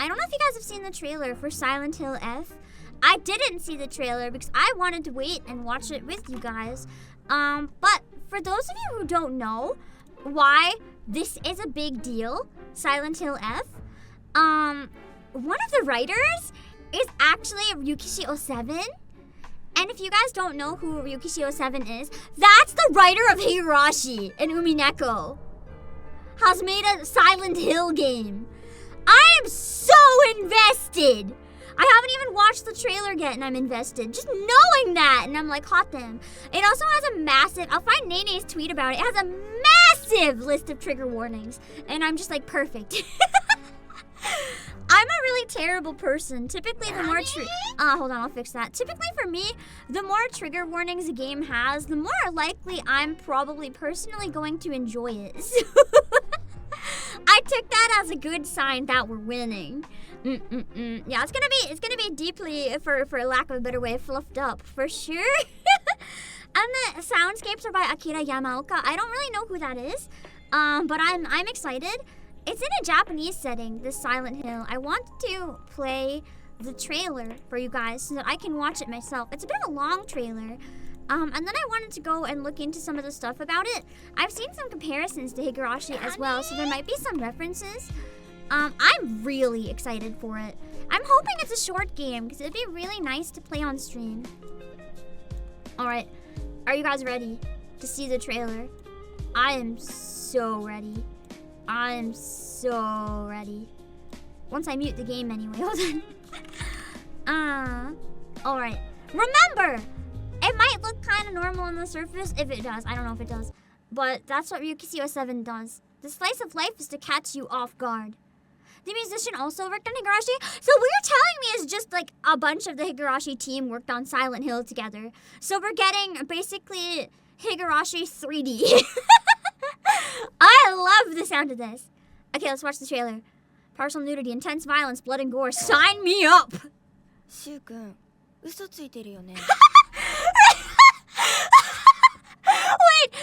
I don't know if you guys have seen the trailer for Silent Hill F. I didn't see the trailer because I wanted to wait and watch it with you guys. But for those of you who don't know why this is a big deal, Silent Hill F, one of the writers is actually Ryukishi 07. And if you guys don't know who Ryukishi 07 is, that's the writer of Higurashi and Umineko. Has made a Silent Hill game. I am so invested. I haven't even watched the trailer yet and I'm invested. Just knowing that, and I'm like, hot damn. It also has a massive, I'll find Nene's tweet about it. It has a massive list of trigger warnings. And I'm just like, perfect. I'm a really terrible person. Typically, the more hold on, I'll fix that. Typically for me, the more trigger warnings a game has, the more likely I'm probably personally going to enjoy it. So I took that as a good sign that we're winning. Yeah, it's gonna be deeply, for lack of a better way, fluffed up for sure. And the soundscapes are by Akira Yamaoka. I don't really know who that is, but I'm excited. It's in a Japanese setting, this Silent Hill. I want to play the trailer for you guys so that I can watch it myself. It's a bit of a long trailer. And then I wanted to go and look into some of the stuff about it. I've seen some comparisons to Higurashi as well, so there might be some references. I'm really excited for it. I'm hoping it's a short game, because it'd be really nice to play on stream. Alright, are you guys ready to see the trailer? I am so ready. I'm so ready. Once I mute the game anyway, hold on. Alright. Remember, it might look kind of normal on the surface. If it does, I don't know if it does. But that's what Ryukishi 07 does. The slice of life is to catch you off guard. The musician also worked on Higurashi. So what you're telling me is just like a bunch of the Higurashi team worked on Silent Hill together. So we're getting basically Higurashi 3D. I love the sound of this. Okay, let's watch the trailer. Partial nudity, intense violence, blood and gore. Sign me up! Shu-kun, 嘘ついてるよね。 Wait,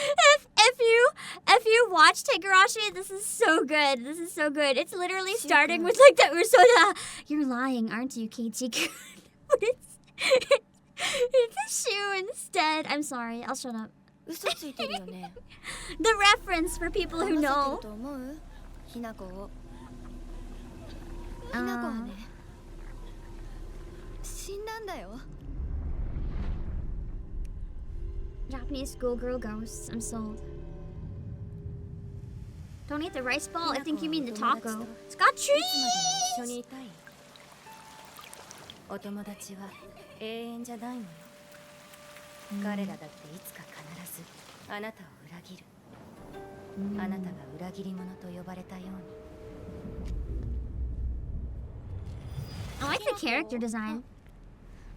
if you watched Higurashi, this is so good. This is so good. It's literally starting with like that Ursula. You're lying, aren't you, Keiichi? But it's a shoe instead. I'm sorry, I'll shut up. 嘘ついてるよね。 The reference for people who know. と思う？ひなこを。ひなこはね。死んだんだよ。 Japanese schoolgirl ghosts. I'm sold. Don't eat the rice ball. I think you mean the taco. It's got trees. お友達は永遠じゃないのよ。彼らだっていつか必ずあなたを裏切る。あなたが裏切り者と呼ばれたように。 I like the character design.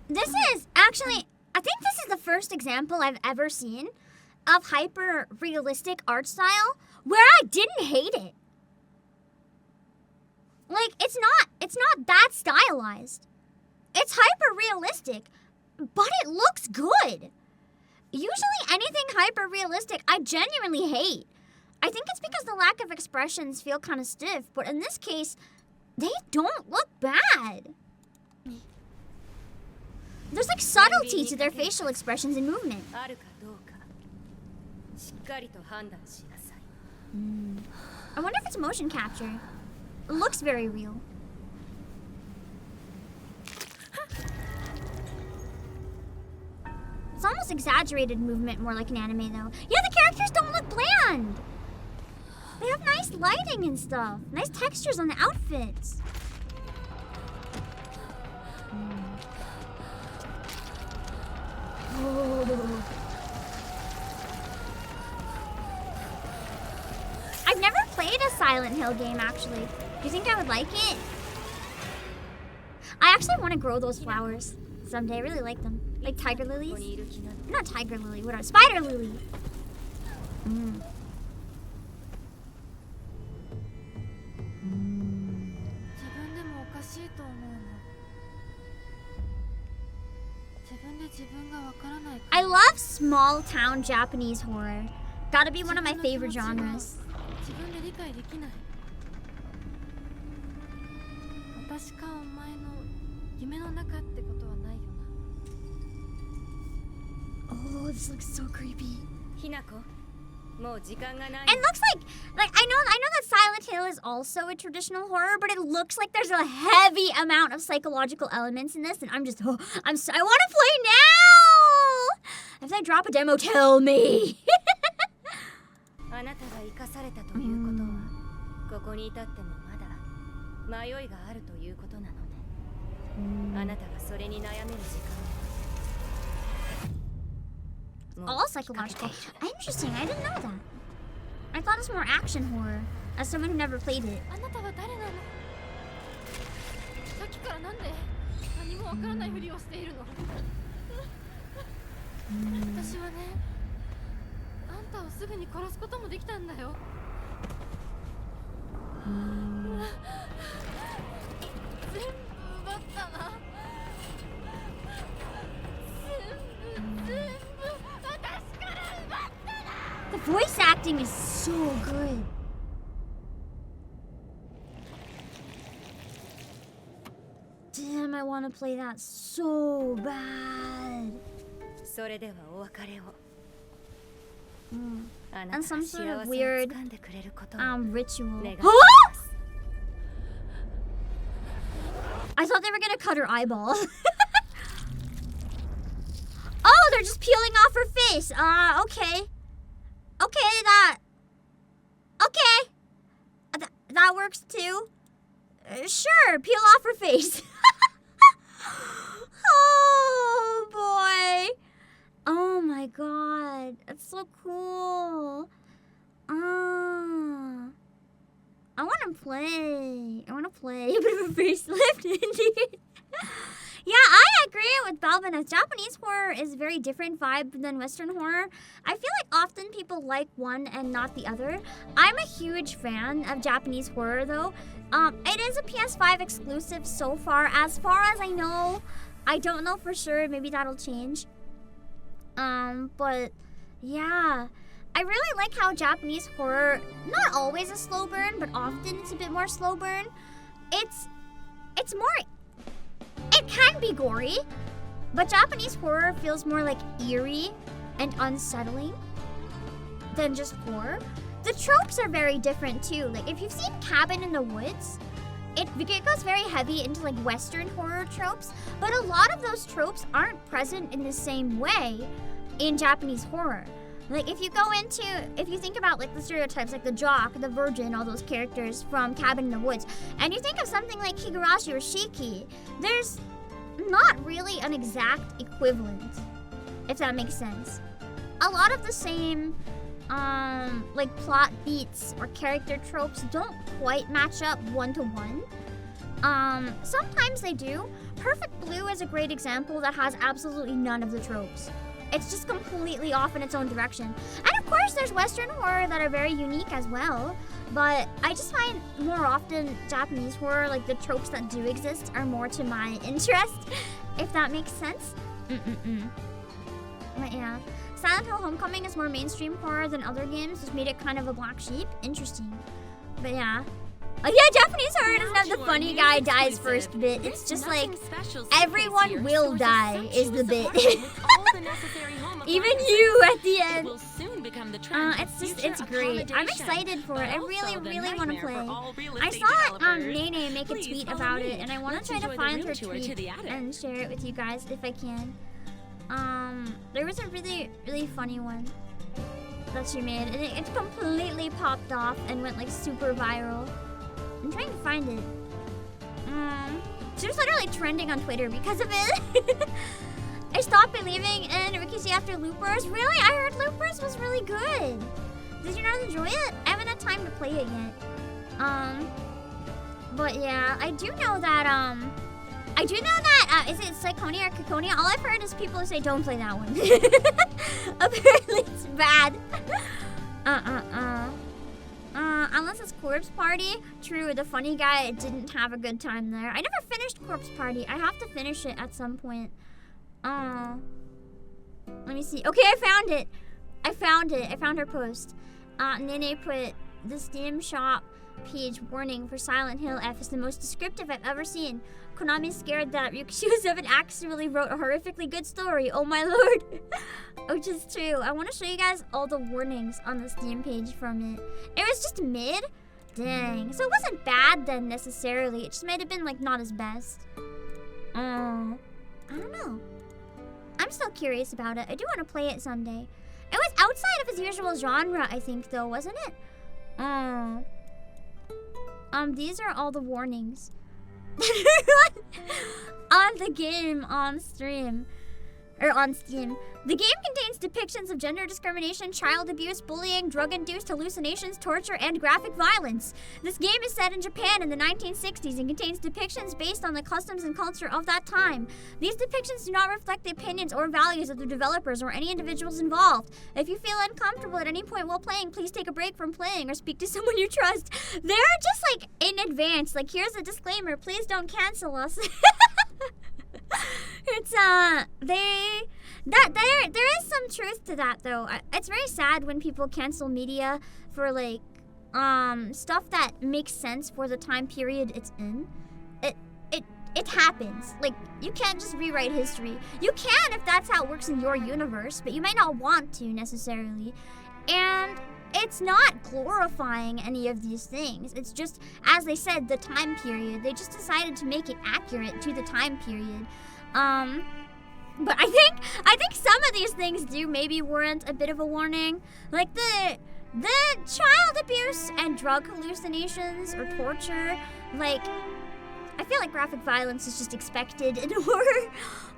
This is actually, I think this is the first example I've ever seen of hyper-realistic art style where I didn't hate it. Like, it's not that stylized. It's hyper-realistic, but it looks good. Usually anything hyper-realistic I genuinely hate. I think it's because the lack of expressions feel kind of stiff, but in this case, they don't look bad. There's like subtlety to their facial expressions and movement. I wonder if it's motion capture. It looks very real. It's almost exaggerated movement, more like an anime though. Yeah, the characters don't look bland. They have nice lighting and stuff. Nice textures on the outfits. Oh. I've never played a Silent Hill game, actually. Do you think I would like it? I actually want to grow those flowers someday. I really like them. Like tiger lilies? Not tiger lily, what are spider lily? I love small town Japanese horror. Gotta be one of my favorite genres. 私かお前の夢の中ってことはないよな。 Oh, this looks so creepy. ひなこ、もう時間がない。 It looks like I know that Silent Hill is also a traditional horror, but it looks like there's a heavy amount of psychological elements in this, and I'm just I want to play now. If they drop a demo, tell me. あなたが生かされたということは、ここに至ってもまだ迷いがあるということなのね。あなたがそれに悩める時間。 All psychological. Interesting. I didn't know that. I thought it was more action horror. As someone who never played it. あなたは誰なの？さっきからなんで何もわからないふりをしているの？私はね、あんたをすぐに殺すこともできたんだよ。全部奪ったな。全部私から奪ったな。 The voice acting is so good. Damn, I want to play that so bad. それではお別れを。 And some sort of weird ritual. 願い Huh? I thought they were gonna cut her eyeball. Oh, they're just peeling off her face. Okay. Okay, that. Okay. That works too. Sure, peel off her face. Oh boy. Oh my god. That's so cool. I want to play. I want to play. But a facelift indeed. Yeah, I agree with Balvin. Japanese horror is a very different vibe than Western horror. I feel like often people like one and not the other. I'm a huge fan of Japanese horror though. It is a PS5 exclusive so far. As far as I know, I don't know for sure. Maybe that'll change. But yeah. I really like how Japanese horror, not always a slow burn, but often it's a bit more slow burn. It's more, it can be gory, but Japanese horror feels more like eerie and unsettling than just horror. The tropes are very different too. Like if you've seen Cabin in the Woods, it goes very heavy into like Western horror tropes, but a lot of those tropes aren't present in the same way in Japanese horror. Like if you think about like the stereotypes, like the jock, the virgin, all those characters from Cabin in the Woods, and you think of something like Higurashi or Shiki, there's not really an exact equivalent, if that makes sense. A lot of the same, like plot beats or character tropes don't quite match up one to one. Sometimes they do. Perfect Blue is a great example that has absolutely none of the tropes. It's just completely off in its own direction. And of course, there's Western horror that are very unique as well. But I just find more often Japanese horror, like the tropes that do exist, are more to my interest, if that makes sense. But yeah. Silent Hill Homecoming is more mainstream horror than other games, which made it kind of a black sheep. Interesting. But yeah. Oh yeah, Japanese horror doesn't have the funny guy dies first bit. It's just like, everyone will die is the bit. Even you at the end. It's great. I'm excited for it. I really, really want to play. I saw Nene make a tweet about it, and I want to try to find her tweet and share it with you guys if I can. There was a really, really funny one that she made, and it completely popped off and went like super viral. I'm trying to find it. She was literally trending on Twitter because of it. I stopped believing in Rikishi after Loopers. Really? I heard Loopers was really good. Did you not enjoy it? I haven't had time to play it yet. But yeah, I do know that, is it Psychonia or Kikonia? All I've heard is people who say don't play that one. Apparently it's bad. Unless it's Corpse Party. True, the funny guy didn't have a good time there. I never finished Corpse Party. I have to finish it at some point. Let me see. Okay, I found it. I found her post. Nene put the Steam shop page warning for Silent Hill F is the most descriptive I've ever seen. Konami's scared that Ryukyu's7 actually wrote a horrifically good story. Oh my lord. Which is true. I want to show you guys all the warnings on the Steam page from it. It was just mid. Dang. So it wasn't bad then necessarily. It just might have been like not his best. I don't know. I'm still curious about it. I do want to play it someday. It was outside of his usual genre, I think, though, wasn't it? These are all the warnings on the game on stream. Or on Steam. The game contains depictions of gender discrimination, child abuse, bullying, drug-induced hallucinations, torture, and graphic violence. This game is set in Japan in the 1960s and contains depictions based on the customs and culture of that time. These depictions do not reflect the opinions or values of the developers or any individuals involved. If you feel uncomfortable at any point while playing, please take a break from playing or speak to someone you trust. They're just like in advance, like here's a disclaimer, please don't cancel us. It's there is some truth to that though. It's very sad when people cancel media for like stuff that makes sense for the time period it's in. It happens. Like you can't just rewrite history. You can if that's how it works in your universe, but you might not want to necessarily. And it's not glorifying any of these things. It's just, as they said, the time period. They just decided to make it accurate to the time period. But I think some of these things do maybe warrant a bit of a warning. Like the child abuse and drug hallucinations or torture. Like, I feel like graphic violence is just expected in horror.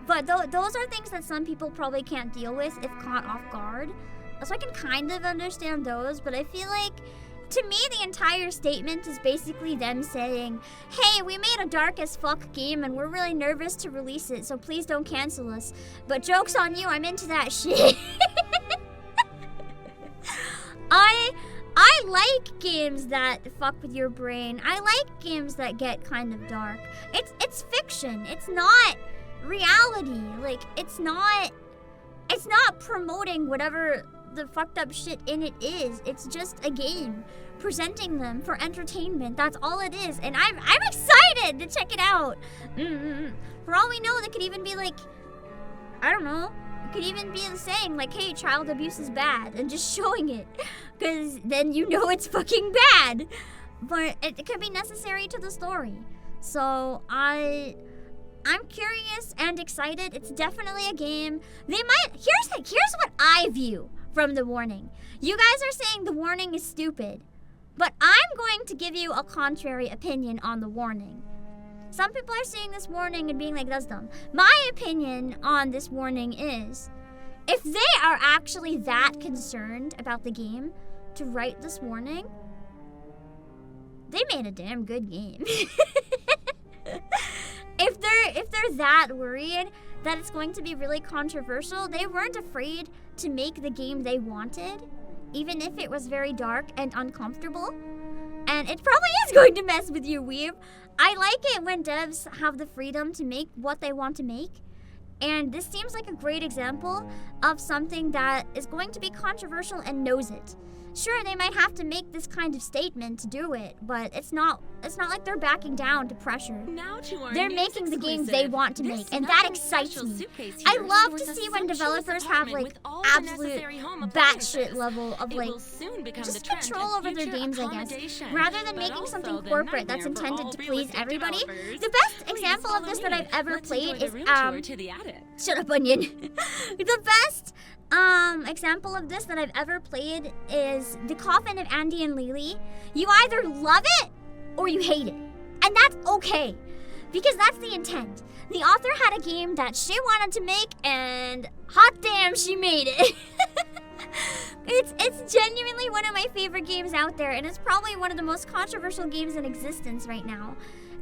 But those are things that some people probably can't deal with if caught off guard. So I can kind of understand those, but I feel like, to me, the entire statement is basically them saying, hey, we made a dark as fuck game and we're really nervous to release it, so please don't cancel us. But joke's on you, I'm into that shit. I like games that fuck with your brain. I like games that get kind of dark. It's fiction. It's not reality. Like, it's not promoting whatever the fucked up shit in it is. It's just a game presenting them for entertainment. That's all it is, and I'm excited to check it out. For all we know, that could even be like, I don't know, it could even be saying like, hey, child abuse is bad, and just showing it, because then you know it's fucking bad. But it could be necessary to the story. So I'm curious and excited. It's definitely a game. They might, here's what I view from the warning. You guys are saying the warning is stupid, but I'm going to give you a contrary opinion on the warning. Some people are seeing this warning and being like, that's dumb. My opinion on this warning is, if they are actually that concerned about the game to write this warning, they made a damn good game. If they're that worried that it's going to be really controversial, they weren't afraid to make the game they wanted, even if it was very dark and uncomfortable. And it probably is going to mess with you, weeb. I like it when devs have the freedom to make what they want to make. And this seems like a great example of something that is going to be controversial and knows it. Sure, they might have to make this kind of statement to do it, but it's not like they're backing down to pressure. They're making the games they want to make, and that excites me. I love to see when developers have like absolute batshit level of like just control over their games, I guess, rather than making something corporate that's intended to please everybody. The best example of this that I've ever played is shut up, Onion. The best example of this that I've ever played is The Coffin of Andy and Lily. You either love it or you hate it. And that's okay, because that's the intent. The author had a game that she wanted to make, and hot damn, she made it. It's genuinely one of my favorite games out there, and it's probably one of the most controversial games in existence right now.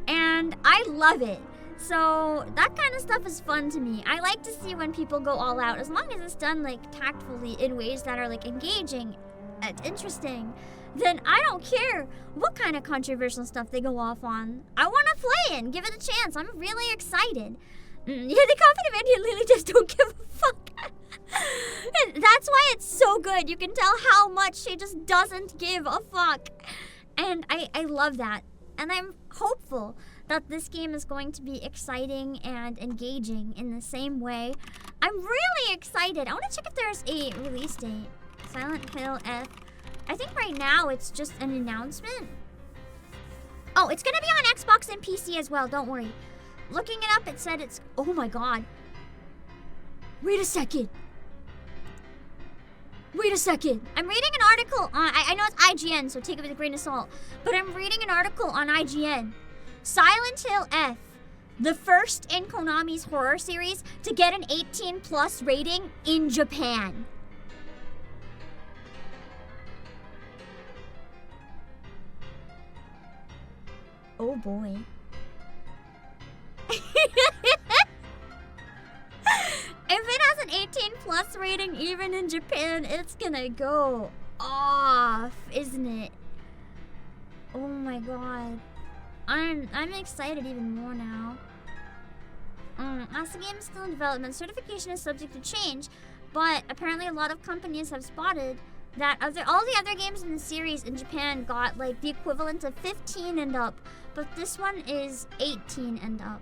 And I love it. So that kind of stuff is fun to me. I like to see when people go all out, as long as it's done like tactfully in ways that are like engaging and interesting. Then I don't care what kind of controversial stuff they go off on. I want to play it and give it a chance. I'm really excited. Yeah, the Coffin of Andy and Lily just don't give a fuck. That's why it's so good. You can tell how much she just doesn't give a fuck. And I love that. And I'm hopeful that this game is going to be exciting and engaging in the same way. I'm really excited. I want to check if there's a release date. Silent Hill F. I think right now it's just an announcement. Oh, it's going to be on Xbox and PC as well. Don't worry. Looking it up, it said it's... Oh my god. Wait a second. Wait a second. I'm reading an article on... I know it's IGN, so take it with a grain of salt. But I'm reading an article on IGN. Silent Hill F, the first in Konami's horror series to get an 18+ rating in Japan. Oh boy. If it has an 18+ rating even in Japan, it's gonna go off, isn't it? Oh my god. I'm excited even more now. As the game is still in development, certification is subject to change, but apparently a lot of companies have spotted that all the other games in the series in Japan got like the equivalent of 15 and up, but this one is 18 and up.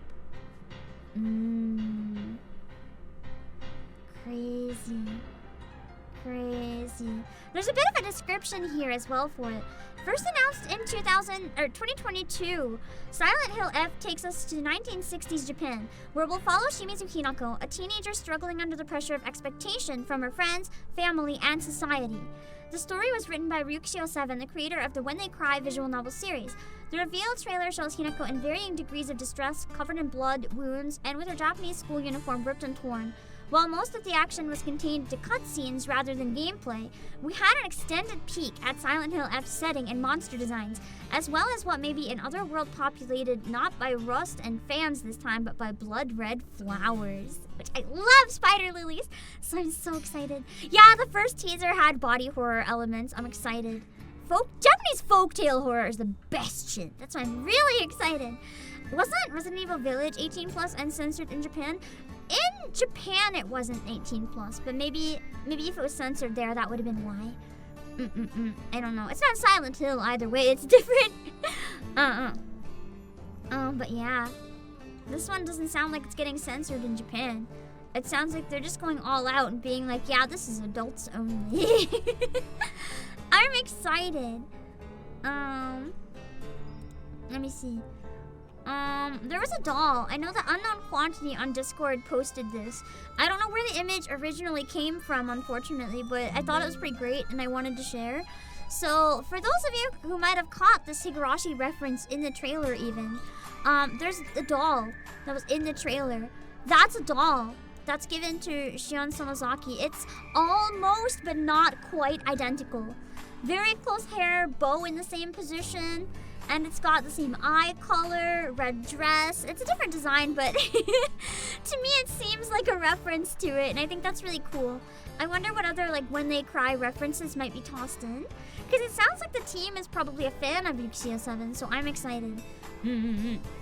Crazy. There's a bit of a description here as well for it. First announced in 2022, Silent Hill F takes us to 1960s Japan, where we'll follow Shimizu Hinako, a teenager struggling under the pressure of expectation from her friends, family, and society. The story was written by Ryukishi 7, the creator of the When They Cry visual novel series. The reveal trailer shows Hinako in varying degrees of distress, covered in blood, wounds, and with her Japanese school uniform ripped and torn. While most of the action was contained to cutscenes rather than gameplay, we had an extended peek at Silent Hill F's setting and monster designs, as well as what may be an other world populated not by rust and fans this time, but by blood-red flowers. Which I love spider lilies, so I'm so excited. Yeah, the first teaser had body horror elements. I'm excited. Japanese folktale horror is the best shit. That's why I'm really excited. Wasn't Resident Evil Village 18+ and censored in Japan? In Japan, it wasn't 18+, but maybe if it was censored there, that would have been why. I don't know. It's not Silent Hill either way. It's different. But yeah, this one doesn't sound like it's getting censored in Japan. It sounds like they're just going all out and being like, yeah, this is adults only. I'm excited. Let me see. There was a doll. I know the Unknown Quantity on Discord posted this. I don't know where the image originally came from, unfortunately, but I thought it was pretty great and I wanted to share. So, for those of you who might have caught this Higurashi reference in the trailer even, there's a doll that was in the trailer. That's a doll that's given to Shion Sonozaki. It's almost, but not quite identical. Very close hair, bow in the same position. And it's got the same eye color, red dress. It's a different design, but to me it seems like a reference to it, and I think that's really cool. I wonder what other like When They Cry references might be tossed in, because it sounds like the team is probably a fan of Ryukishi 7, so I'm excited.